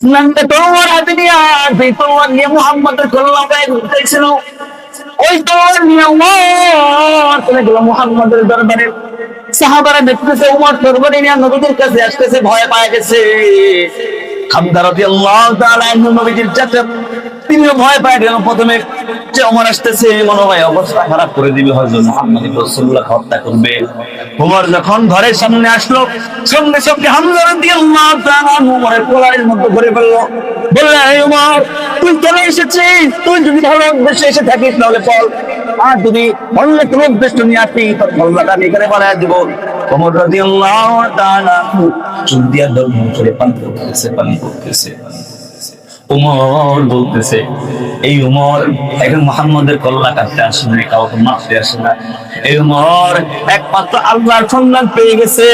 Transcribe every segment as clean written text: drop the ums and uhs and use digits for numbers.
নন্দে তোমার হাতে নিয়ে আর সেই তোমার নিয়ে মুহাম্মদের কল্লা গায়ে ঘুরতেছিল। ওই তোমার নিয়ে উমর চলে গেল মুহাম্মদের দরবারে। সাহাবারা দেখতেছে উমর তরবারি নিয়ে নবীদের কাছে আসতেছে, ভয় পায় গেছে। হামজা রাদিয়াল্লাহু তাআলা নবীজির চাচা, তিনিও ভয় পায় গেল প্রথমে, যে ওমর আসতেছে মনে হয় অবস্থা খারাপ করে দিবে, হয়তো মুহাম্মদ রাসূলুল্লাহ হত্যা করবে। ওমর যখন ঘরের সামনে আসলো, সঙ্গে সঙ্গে হামজা রাদিয়াল্লাহু তাআলা ওমরের কোলের মধ্যে ঘুরে ফেললো। বললেন, এই ওমর, তুই কেন এসেছিস? তুই যদি ভালো উদ্দেশ্যে এসে থাকিস তাহলে বল, আর যদি অন্য কোনো উদ্দেশ্য নিয়ে আসিস তোর গলাটা আমি এখানে বানায় দিব। ওমর রাদিয়াল্লাহু তাআলা চুপ দিয়া ধর্ম করে পান করতেছে। উমর বলতেছে, এই উমর এখন মুহাম্মদের কল্লা কাটতে আসে না, কাউকে মারতে আসে না। এই উমর একমাত্র আল্লাহর সন্ধান পেয়ে গেছে।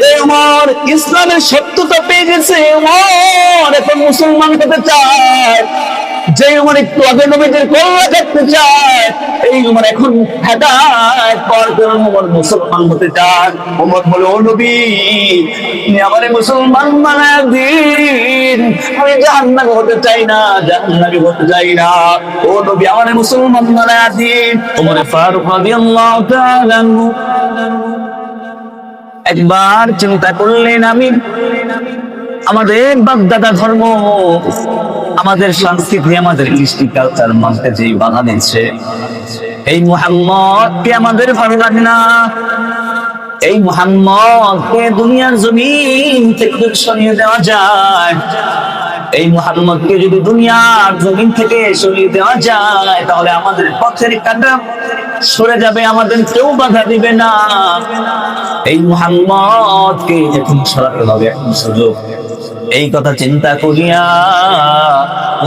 এই উমর ইসলামের সত্যতা পেয়ে গেছে। উমর এখন মুসলমান হতে চায়। যে উমর একটু আগে নবীদের কল্লা কাটতে চায়, এই উমর এখন হেদায়েত পাওয়ার জন্য উমর মুসলমান হতে চায়। উমর বলে, ও নবী, আপনি আমারে মুসলমান বানায় দিন, আমি জাহান্নামী হতে চাই না, জাহান্নামী হতে চাই না। ও নবী, আমারে মুসলমান বানায় দিন। ওমর ফারুক রাদিয়াল্লাহু তাআলা আনহু একবার চিন্তা করলেন, আমি আমাদের বাপ-দাদা ধর্ম, আমাদের সংস্কৃতি, আমাদের কৃষ্টি কালচার মানতে যে বাধা দিচ্ছে, এই মুহাম্মদকে আমাদের ভালো লাগে না। এই মুহাম্মদকে দুনিয়ার জমিন থেকে সরিয়ে দেওয়া যায়, এই মুহাম্মদকে যদি দুনিয়ার জমিন থেকে সরিয়ে দেওয়া যায়, তাহলে আমাদের পথের কাঁটা সরে যাবে, আমাদের কেউ বাধা দিবে না। এই মুহাম্মদকে এখন সরাতে হবে, এখন সুযোগ। এই কথা চিন্তা করিয়া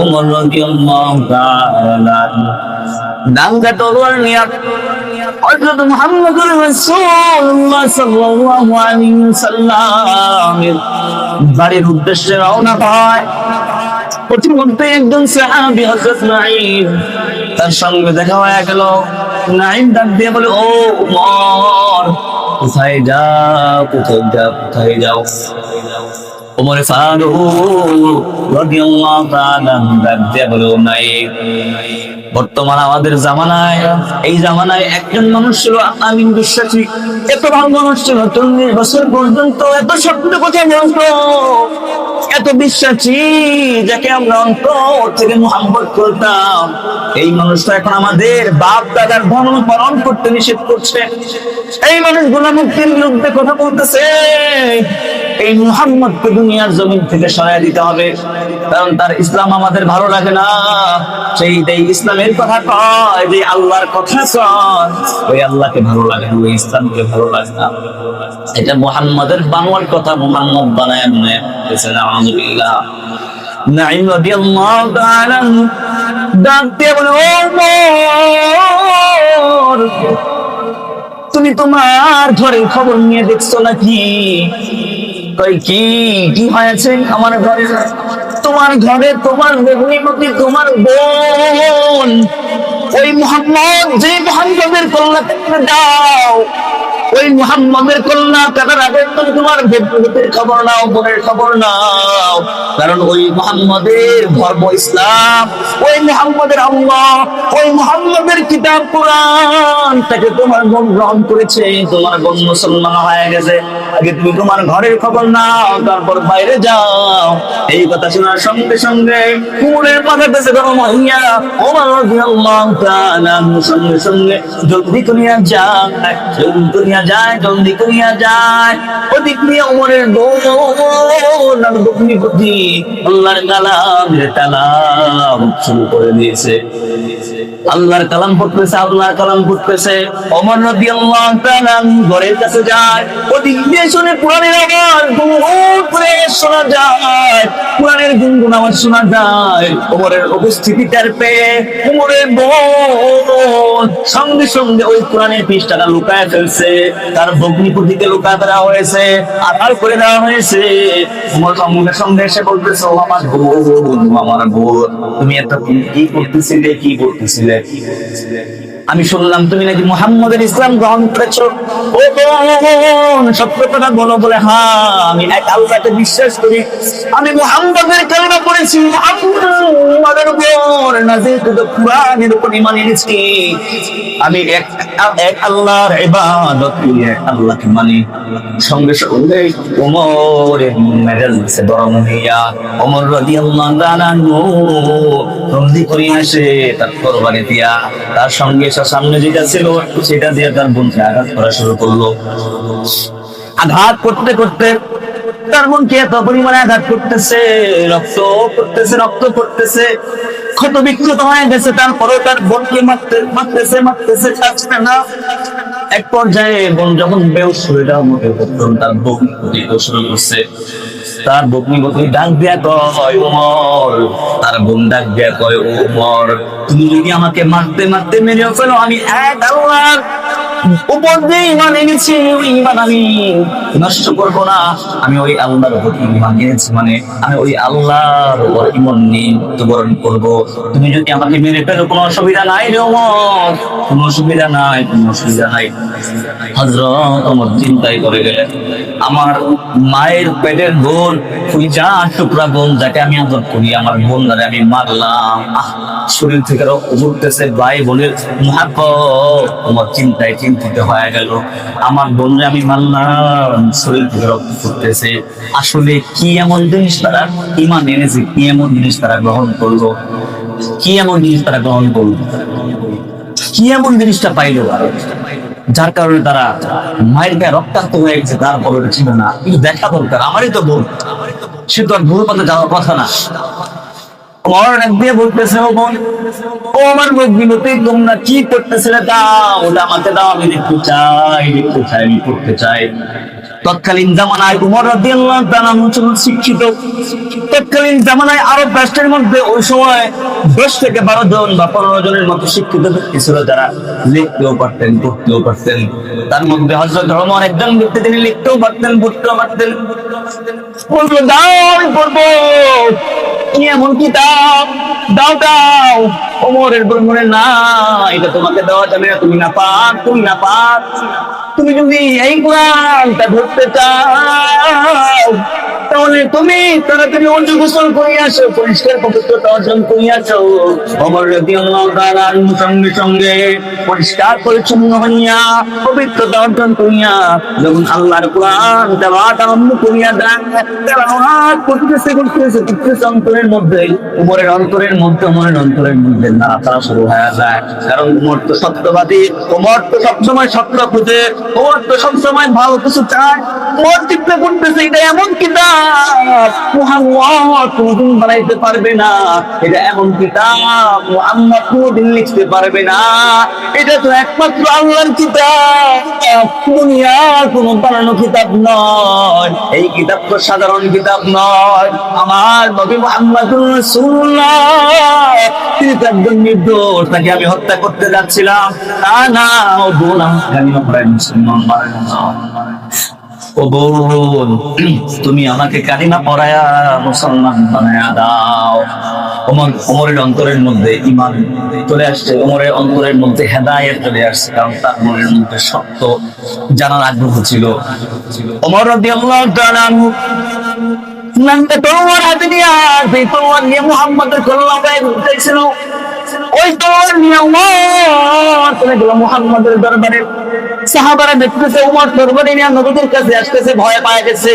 ওমর রাদিয়াল্লাহু তাআলা ডাঙ্গা তলোয়ার নিয়ে হযরত মুহাম্মদুর রাসূলুল্লাহ সাল্লাল্লাহু আলাইহি ওয়াসাল্লামের বাড়ির উদ্দেশ্যে রওনা হয়। প্রতিমধ্যে একজন সাহাবী হযরত নাঈম, তার সঙ্গে দেখা হয়ে গেল। নাঈম ডাক দিয়ে বলে, ও ওমর, কোথায় যাও, কোথায় যাও, কোথায় যাও? ওমর ফারুক রাদিয়াল্লাহু তাআলা ডাক দিয়ে বলে, ও নাঈম, বর্তমান আমাদের জামানায়, এই জামানায় একজন মানুষ ছিল আমিন বিশ্বাসী, এত ভালো মানুষ ছিল, 40 বছর পর্যন্ত এত সত্য কথা বলতো, এত বিশ্বাসী, যাকে আমরা অন্তর থেকে মুহাব্বত করতাম। এই মানুষটা এখন আমাদের বাপ দাদার ধর্ম পালন করতে নিষেধ করছে। এই মানুষ গুনাহমুক্তির বিরুদ্ধে কথা বলতেছে। এই মুহাম্মদকে দুনিয়ার জমিন থেকে সরাই দিতে হবে, কারণ তার ইসলাম আমাদের ভালো লাগে না। সেই ইসলামের কথা কয়, যে আল্লাহর কথা কয়, ওই আল্লাহকে ভালো লাগে না, ওই ইসলামকে ভালো লাগে না। এটা মুহাম্মদের বানোয়ার কথা, মুহাম্মদ বানায় মনে করেছেন। আলহামদুলিল্লাহ। নাঈম রাদিয়াল্লাহু তাআলা ডাক দিয়ে বলে, ও ওমর, তুমি তোমার ঘরের খবর নিয়ে দেখছো নাকি? কই, কি হয়েছে আমার ঘরে? তোমার ঘরে তোমার বেগুনিমতি, তোমার বোন, ওই মুহাম্মদ, যে মুহাম্মদের কল্লা কেটে দাও, ওই মুহাম্মদের কল্লা কাটার আগে তুমি তোমার বেগুনিমতির খবর নাও, বোনের খবর নাও, কারণ ওই মুহাম্মদের ধর্ম ইসলাম, ওই মুহাম্মদের আল্লাহ, ওই মুহাম্মদের কিতাব কোরআন তাকে তোমার বোন গ্রহণ করেছে, তোমার বোন মুসলমান হয়ে গেছে। আগে তুমি তোমার ঘরের খবর নাও, তারপর বাইরে যাও। এই কথা শোনার সঙ্গে সঙ্গে কুমুরের মাথা কাছে গরম হইয়া ওমর রাদিয়াল্লাহু তাআলা সঙ্গে সঙ্গে জলদি করিয়া যায়, জলদি করিয়া যায়। ওদিক নিয়ে ওমরের বোন আর দক্ষিণপতি আল্লাহর কালাম শুরু করে দিয়েছে। আল্লাহর কালাম পড়তেছে, আল্লাহর কালাম পড়তেছে। ওমর রাদিয়াল্লাহু তাআলা ঘরের কাছে যায়। ওদিক দিয়ে শুনে কোরআনের আওয়াজ ঘুরে শোনা যায়, কোরআনের গুনগুন আওয়াজ শোনা যায়। ওমরের উপস্থিতি টের পেয়ে ওমরের বোন সঙ্গে সঙ্গে ওই কোরআনের পৃষ্ঠাটা লুকায় ফেলছে, তার ভগ্নিপতিকে লুকায় দেওয়া হয়েছে, আড়াল করে দেওয়া হয়েছে। ওমর সঙ্গে সঙ্গে এসে বলতেছে, ও আমার বোন, আমার বোন, তুমি এত কি করতেছিলে? আমি শুনলাম তুমি নাকি মুহাম্মদের ইসলাম গ্রহণ করেছো। ও বোন, সত্য কথা বলো। বলে হ্যাঁ, আমি এক আল্লাহকে বিশ্বাস করি, আমি মুহাম্মদের কালেমা পড়েছি, মুহাম্মদের উপর নাযিলকৃত কুরআনের উপর ঈমান এনেছি, আমি এক এক আল্লাহর ইবাদত করি, এক আল্লাহকে মানি। সঙ্গে সঙ্গে ওমরের মেজাজ গরম হইয়া ওমর রাদিয়াল্লাহু তাআলা নন্দী করে আসে তার তরবারি দিয়া, তার সঙ্গে সামনে যেটা ছিল সেটা দিয়ে তার বোনকে আঘাত করা শুরু করলো। আঘাত করতে করতে তার বোনকে এত পরিমাণে আঘাত করতেছে, রক্ত পড়তেছে, ক্ষত বিক্ষত হয়ে গেছে। তারপরেও তার বোনকে মারতেছে ছাড়ছে না। এক পর্যায়ে বোন যখন বেহুশ হয়ে যাওয়ার মতো তার বকনি শুরু করছে। তার বকনি ডাক দিয়া কয় ওমর, তার বোন ডাক দিয়া কয় ওমর, তুমি যদি আমাকে মারতে মেরেও ফেলো, আমি এক আল্লাহর উপর যে ঈমান এনেছি ওই ঈমান আমি নষ্ট করব না। আমি ওই আল্লাহর উপর ঈমান এনেছি, মানে আমি ওই আল্লাহর উপর ঈমান নিয়ে মৃত্যুবরণ করব। তুমি যদি আমাকে মেরে ফেলো কোনো অসুবিধা নাই রে ওমর, কোনো অসুবিধা নাই। হযরত ওমর চিন্তাই করে গেলেন, আমার মায়ের পেটের বোন, কলিজা টুকরা বোন, যাকে আমি আদর করি, আমার বোন যাকে আমি মারলাম, শরীর থেকে রক্ত পড়তেছে, ভাই বোনের মুহাব্বত। ওমর চিন্তিত হয়ে গেল, আমার বোনরে আমি মারলাম, শরীর থেকে রক্ত পড়তেছে। আসলে কি এমন জিনিস তারা ঈমান এনেছে, কি এমন জিনিস তারা গ্রহণ করলো, কি এমন জিনিসটা পাইলো যার কারণে তারা মায়ের গায়ে রক্তাক্ত হয়ে গেছে। তারপরে ছিল না, কিন্তু দেখা দরকার, আমারই তো বোন, সে তো আর ভুল পথে যাওয়ার কথা না। বলতেছে, ও বোন, ও আমার বিনতি, তোমরা কি করতেছিলে দাও, ওটা আমাকে দাও, আমি দেখতে চাই। তৎকালীন জামানায় উমর রাদিয়াল্লাহু তাআলা শিক্ষিত। তৎকালীন জামানায় আরব রাষ্ট্রের মধ্যে ওই সময় 10 থেকে 12 জন বা 15 জনের মতো শিক্ষিত ব্যক্তি ছিল, যারা লিখতেও পারতেন, পড়তেও পারতেন। তার মধ্যে হযরত ওমর একজন ব্যক্তি, তিনি লিখতেও পারতেন, পড়তেও পারতেন। বললো, দাও আমি পড়বো, কি এমন কিতাব, দাও। ওমরের বলে, না, এটা তোমাকে দেওয়া যাবে না, তুমি নাপাক। তুমি যদি এই কোরআনটা ধরতে চাও, তাহলে তুমি তাড়াতাড়ি ওযু গোসল করে আসো, পরিষ্কার পবিত্রতা অর্জন করে আসো। ওমর রাদিয়াল্লাহু তাআলা সঙ্গে পরিষ্কার পরিচ্ছন্ন হইয়া পবিত্রতা অর্জন করিয়া যখন আল্লাহর কোরআন তেলাওয়াত আরম্ভ করিয়া দেন, তেলাওয়াত করতেছে অন্তরের মধ্যে, ওমরের অন্তরের মধ্যে নাড়াচাড়া শুরু হয়ে যায়। কারণ ওমর তো সত্যবাদী, ওমর তো সবসময় সত্য খুঁজে, ওমর তো সবসময় ভালো কিছু চায়। ওমর চিন্তা করতেছে, এটা এমন কিতাব মুহাম্মদ কোনদিন বানাইতে পারবে না, এটা এমন কিতাব মুহাম্মদ কোনদিন লিখতে পারবে না, এটা তো একমাত্র আল্লাহর কিতাব, দুনিয়ার কোন বানানো কিতাব নয়। এই কিতাব তো সাধারণ কিতাব নয়, আমার নবী মুহাম্মদুর রাসূলুল্লাহ, তিনি তো একজন নির্দোষ, তাকে আমি হত্যা করতে যাচ্ছিলাম। না, ও বোন, আমি মুসলমান ও বোন, তুমি আমাকে কালিমা পড়ায়া মুসলমান বানায়া দাও। ওমরের অন্তরের মধ্যে ঈমান চলে আসছে, ওমরের অন্তরের মধ্যে হেদায়েত চলে আসছে, কারণ তার মনের মধ্যে সত্য জানার আগ্রহ ছিল। ওমর রাদিয়াল্লাহু তাআলা আনহু তলোয়ার হাতে নিয়ে মুহাম্মদের কল্লায় ঘুরতেছিল। ওই তলোয়ার নিয়ে ওমর চলে গেল মুহাম্মদের দরবারে। সাহাবারা দেখতেছে ওমর তরবারি নিয়ে নবীর কাছে আসতেছে, ভয় পেয়ে গেছে।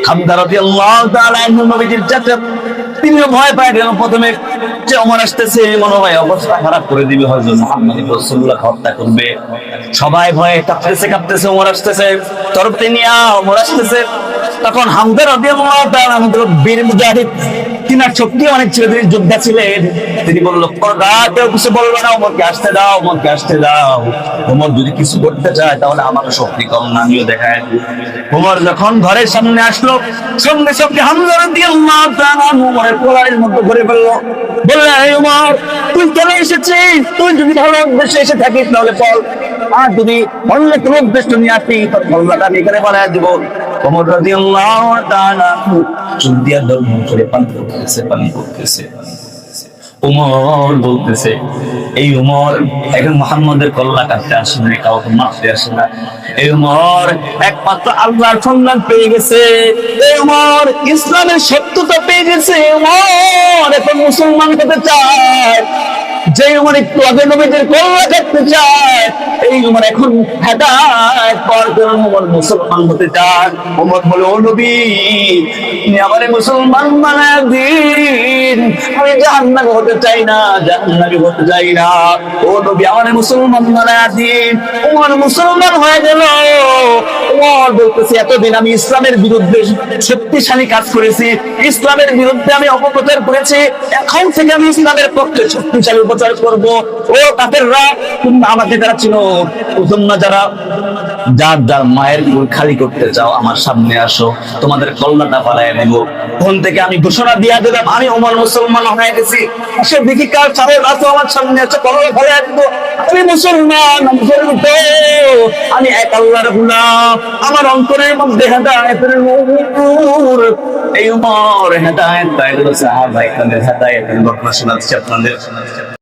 হামজা রাদিয়াল্লাহু তাআলা নবীর চাচা, তিনিও ভয় পেয়ে গেল প্রথমে, যে ওমর আসতেছে, মনে হয় অবস্থা খারাপ করে দিবে, হযরত মুহাম্মদ রাসূলুল্লাহ হত্যা করবে। সবাই ভয়ে কাঁপতেছে, ওমর আসতেছে, তরবারি নিয়ে ওমর আসতেছে। তখন হামজা রাদিয়াল্লাহু তাআলা বীর মুজাহিদ, তিনার শক্তি অনেক ছিল, তিনি যোদ্ধা ছিলেন। তিনি বলল, কেউ কিছু বলবে না, ওমরকে আসতে দাও। ওমর যদি কিছু করতে চায় তাহলে আমার শক্তি কম না, আমিও দেখায়। ওমর যখন ঘরের সামনে আসলো, সঙ্গে হামজা রাদিয়াল্লাহু তাআলা ওমরের কোলের মধ্যে ধরে ফেলল, বলল, এই ওমর, তুই কেন এসেছিস? তুই যদি ভালো উদ্দেশ্যে এসে থাকিস তাহলে বল, আর যদি অন্য কোনো উদ্দেশ্য নিয়ে আসিস তোর কল্লাটা আমি এখানে বানায় দিব। ওমর রাদিয়াল্লাহু তাআলা চুপ দিয়া দরমন করে পানি করতেছে। উমর বলতেছে, এই উমর এখন মুহাম্মদের কল্লা কাটতে আসে না, কাউকে মারতে আসে না। এই উমর একমাত্র আল্লাহর সন্ধান পেয়ে গেছে। এই উমর ইসলামের সত্যতা পেয়ে গেছে। উমর এখন মুসলমান হতে চায়। যে উমর একটু আগে নবীদের কল্লা কাটতে চায়, এই উমর এখন হেদায়েত পাওয়ার জন্য উমর মুসলমান হতে চায়। উমর বলে, ও নবী, আপনি আমারে মুসলমান বানায় দিন, আমি জাহান্নামী হতে চাই না, জাহান্নামী হতে চাই না। ও নবী, আমারে মুসলমান বানায় দিন। উমর মুসলমান হয়ে গেল। উমর বলতেছে, এতদিন আমি ইসলামের বিরুদ্ধে শক্তিশালী কাজ করেছি, ইসলামের বিরুদ্ধে আমি অপপ্রচার করেছি, এখন থেকে আমি ইসলামের পক্ষে শক্তিশালী প্রচার করব। ও কাফেররা, তোমরা আমাকে যারা ছিল, তোমরা যারা যার যার মায়ের কোল খালি করতে চাও, আমার সামনে আসো, তোমাদের কল্লাটা পালায় নেব। তখন থেকে আমি ঘোষণা দিয়ে দিলাম, আমি ওমর মুসলমান হয়ে গেছি। সে দেখি কার সামনে আসো, আমার সামনে আসো, কল্লা পালায় দেবো। আমি মুসলমান, আমি এক আল্লাহর গোলাম। আমার অন্তরের মধ্যে হেদায়েতের নূর। এই উমর হেদায়েত পাইলো, সাহাবায়ে কেরামের হেদায়েতের ঘটনা শোনাচ্ছি আপনাদের।